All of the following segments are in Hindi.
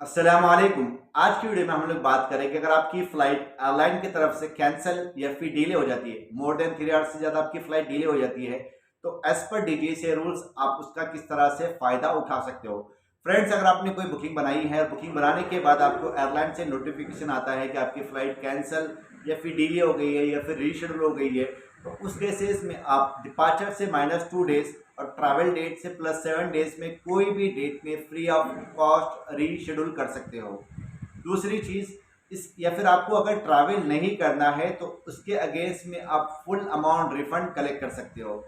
अस्सलामुअलैकुम। आज की वीडियो में हम लोग बात करेंगे अगर आपकी फ्लाइट एयरलाइन की तरफ से कैंसिल या फिर डिले हो जाती है, मोर देन 3 आवर्स से ज़्यादा आपकी फ्लाइट डिले हो जाती है, तो एज पर डीजीसीए रूल्स आप उसका किस तरह से फ़ायदा उठा सकते हो। फ्रेंड्स, अगर आपने कोई बुकिंग बनाई है, बुकिंग बनाने के बाद आपको एयरलाइन से नोटिफिकेशन आता है कि आपकी फ़्लाइट कैंसिल या फिर डिले हो गई है या फिर रीशेड्यूल हो गई है, तो उस केसेस में आप डिपार्चर से -2 डेज और ट्रैवल डेट से +7 डेज में कोई भी डेट में फ्री ऑफ कॉस्ट रीशेड्यूल कर सकते हो। दूसरी चीज़, इस या फिर आपको अगर ट्रैवल नहीं करना है तो उसके अगेंस्ट में आप फुल अमाउंट रिफंड कलेक्ट कर सकते हो।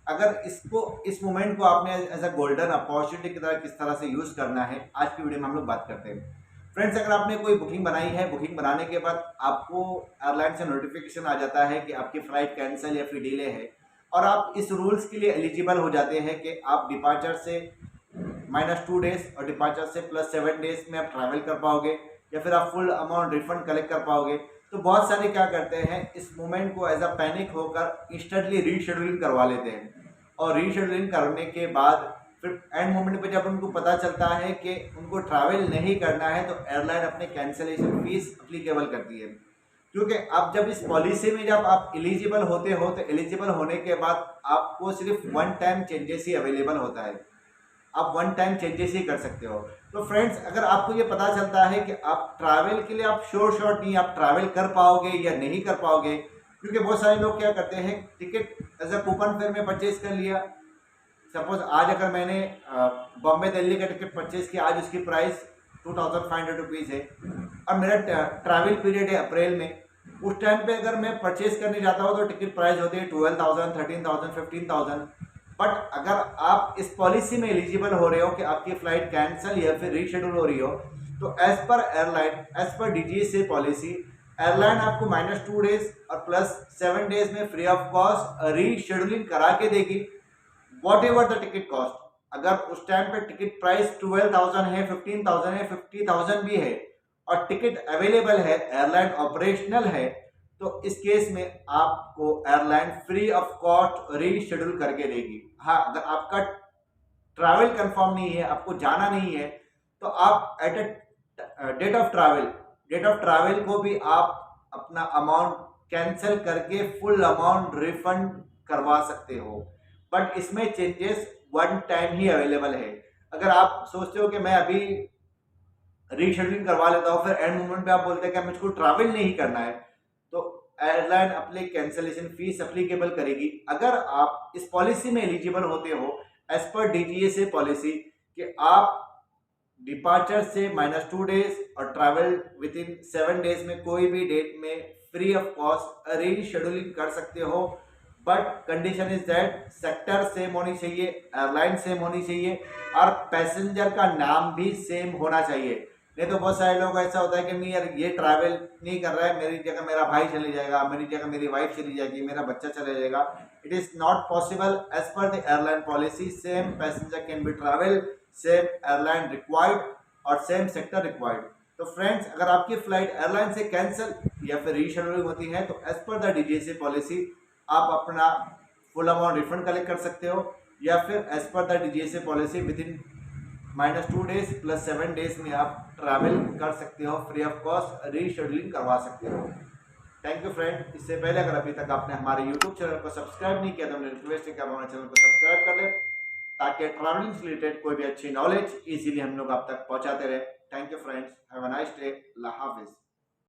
अगर इस मोमेंट को आपने एज अ गोल्डन अपॉर्चुनिटी की तरह किस तरह से यूज़ करना है, आज की वीडियो में हम लोग बात करते हैं। फ्रेंड्स, अगर आपने कोई बुकिंग बनाई है, बुकिंग बनाने के बाद आपको एयरलाइन से नोटिफिकेशन आ जाता है कि आपकी फ़्लाइट कैंसिल या फिर डिले है और आप इस रूल्स के लिए एलिजिबल हो जाते हैं कि आप डिपार्चर से -2 डेज और डिपार्चर से +7 डेज में आप ट्रैवल कर पाओगे या फिर आप फुल अमाउंट रिफंड कलेक्ट कर पाओगे। तो बहुत सारे क्या करते हैं, इस मोमेंट को एज अ पैनिक होकर इंस्टेंटली रीशेड्यूलिंग करवा लेते हैं और रीशेड्यूलिंग करने के बाद फिर एंड मोमेंट पे जब उनको पता चलता है कि उनको ट्रैवल नहीं करना है, तो एयरलाइन अपने कैंसिलेशन फीस अप्लीकेबल करती है। क्योंकि अब जब इस पॉलिसी में जब आप एलिजिबल होते हो, तो एलिजिबल होने के बाद आपको सिर्फ वन टाइम चेंजेस ही अवेलेबल होता है। आप वन टाइम चेंजेस ही कर सकते हो। तो फ्रेंड्स, अगर आपको ये पता चलता है कि आप ट्रैवल के लिए आप श्योर शॉट नहीं, आप ट्रैवल कर पाओगे या नहीं कर पाओगे, क्योंकि बहुत सारे लोग क्या करते हैं, ticket as a coupon fare में परचेज कर लिया। सपोज आज अगर मैंने बॉम्बे दिल्ली का टिकट परचेज किया, आज उसकी प्राइस 2500 रुपीज़ है और मेरा ट्रैवल पीरियड है अप्रैल में। उस टाइम पे अगर मैं परचेज करने जाता हूँ तो टिकट प्राइस होती है 12,000, 13,000, 15,000। बट अगर आप इस पॉलिसी में एलिजिबल हो रहे हो कि आपकी फ्लाइट कैंसिल या फिर रीशेड्यूल हो रही हो, तो as per airline, as per DGCA policy, airline आपको -2 डेज और +7 डेज में फ्री ऑफ कॉस्ट रीशेड्यूलिंग करा के देगी, what ever the ticket cost. अगर उस टाइम पे टिकट प्राइस 12,000 है, 15,000 है, 50,000 भी है और टिकट अवेलेबल है, एयरलाइन ऑपरेशनल है, तो इस केस में आपको airline free of cost reschedule करके देगी। हाँ, अगर आपका ट्रैवल कंफर्म नहीं है, आपको जाना नहीं है, तो आप एट डेट ऑफ ट्रैवल को भी आप अपना अमाउंट कैंसिल करके फुल अमाउंट रिफंड करवा सकते हो। बट इसमें चेंजेस वन टाइम ही अवेलेबल है। अगर आप सोचते हो कि मैं अभी रीशेड्यूलिंग करवा लेता हूँ, फिर एंड मोमेंट पे आप बोलते हैं कि मुझको ट्रैवल नहीं करना है, तो एयरलाइन अपनी कैंसिलेशन फीस अप्लीकेबल करेगी। अगर आप इस पॉलिसी में एलिजिबल होते हो एज पर डीजीसीए पॉलिसी कि आप डिपार्चर से -2 डेज और ट्रैवल विद इन 7 डेज में कोई भी डेट में फ्री ऑफ कॉस्ट रीशेड्यूलिंग कर सकते हो। But condition is that sector same होनी चाहिए, एयरलाइन सेम होनी चाहिए और पैसेंजर का नाम भी सेम होना चाहिए। नहीं तो बहुत सारे लोग ऐसा होता है कि नहीं यार, ये ट्रैवल नहीं कर रहा है, मेरी जगह मेरा भाई चले जाएगा, मेरी जगह मेरी वाइफ चली जाएगी, मेरा बच्चा चले जाएगा। It is not possible as per the airline policy. Same passenger can be travel, same airline required और सेम सेक्टर रिक्वायर्ड। तो फ्रेंड्स, अगर आपकी फ्लाइट एयरलाइन से कैंसिल या फिर रीशेड्यूलिंग होती है, तो as per the DGCA policy आप अपना फुल अमाउंट रिफंड कलेक्ट कर सकते हो, या फिर as per the DGCA policy within -2 days +7 days में आप ट्रैवल कर सकते हो, फ्री ऑफ कॉस्ट रीशेड्यूलिंग करवा सकते हो। Thank you friend. इससे पहले अगर अभी तक आपने हमारे यूट्यूब चैनल को सब्सक्राइब नहीं किया, तो हमने रिक्वेस्ट है कि आप हमारे चैनल को सब्सक्राइब कर लें, ताकि ट्रैवलिंग से रिलेटेड कोई भी अच्छी नॉलेज इजीली हम लोग आप तक पहुंचाते रहे। Thank you friends, have a nice day, अल्लाह हाफिज़।